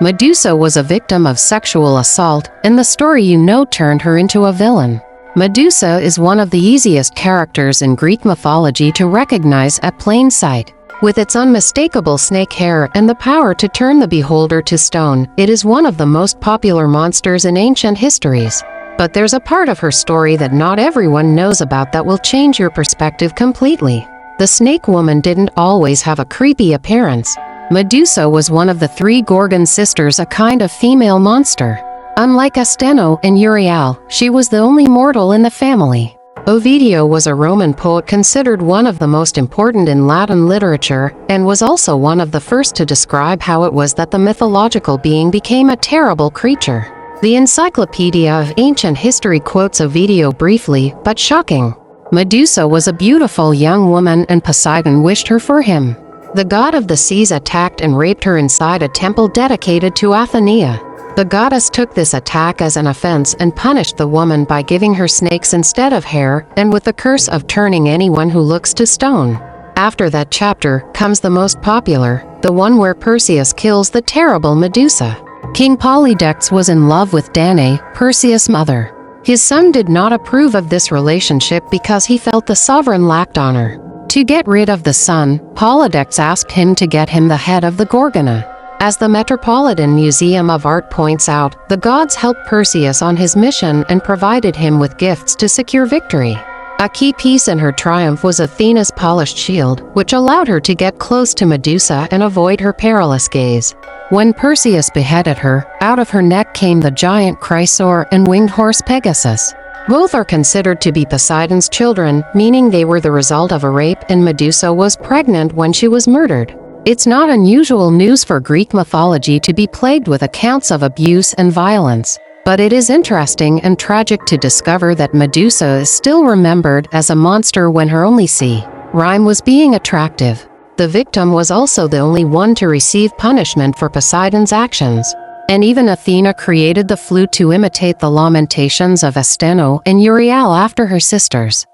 Medusa was a victim of sexual assault, and the story turned her into a villain. Medusa is one of the easiest characters in Greek mythology to recognize at plain sight. With its unmistakable snake hair and the power to turn the beholder to stone, it is one of the most popular monsters in ancient histories. But there's a part of her story that not everyone knows about that will change your perspective completely. The snake woman didn't always have a creepy appearance. Medusa was one of the three Gorgon sisters, a kind of female monster. Unlike Asteno and Euryale, she was the only mortal in the family. Ovidio was a Roman poet considered one of the most important in Latin literature, and was also one of the first to describe how it was that the mythological being became a terrible creature. The Encyclopedia of Ancient History quotes Ovidio briefly, but shocking. Medusa was a beautiful young woman and Poseidon wished her for him. The god of the seas attacked and raped her inside a temple dedicated to Athena. The goddess took this attack as an offense and punished the woman by giving her snakes instead of hair, and with the curse of turning anyone who looks to stone. After that chapter comes the most popular, the one where Perseus kills the terrible Medusa. King Polydectes was in love with Danae, Perseus' mother. His son did not approve of this relationship because he felt the sovereign lacked honor. To get rid of the son, Polydectes asked him to get him the head of the Gorgona. As the Metropolitan Museum of Art points out, the gods helped Perseus on his mission and provided him with gifts to secure victory. A key piece in her triumph was Athena's polished shield, which allowed her to get close to Medusa and avoid her perilous gaze. When Perseus beheaded her, out of her neck came the giant Chrysaor and winged horse Pegasus. Both are considered to be Poseidon's children, meaning they were the result of a rape, and Medusa was pregnant when she was murdered. It's not unusual news for Greek mythology to be plagued with accounts of abuse and violence. But it is interesting and tragic to discover that Medusa is still remembered as a monster when her only rhyme was being attractive. The victim was also the only one to receive punishment for Poseidon's actions. And even Athena created the flute to imitate the lamentations of Asteno and Euryale after her sisters.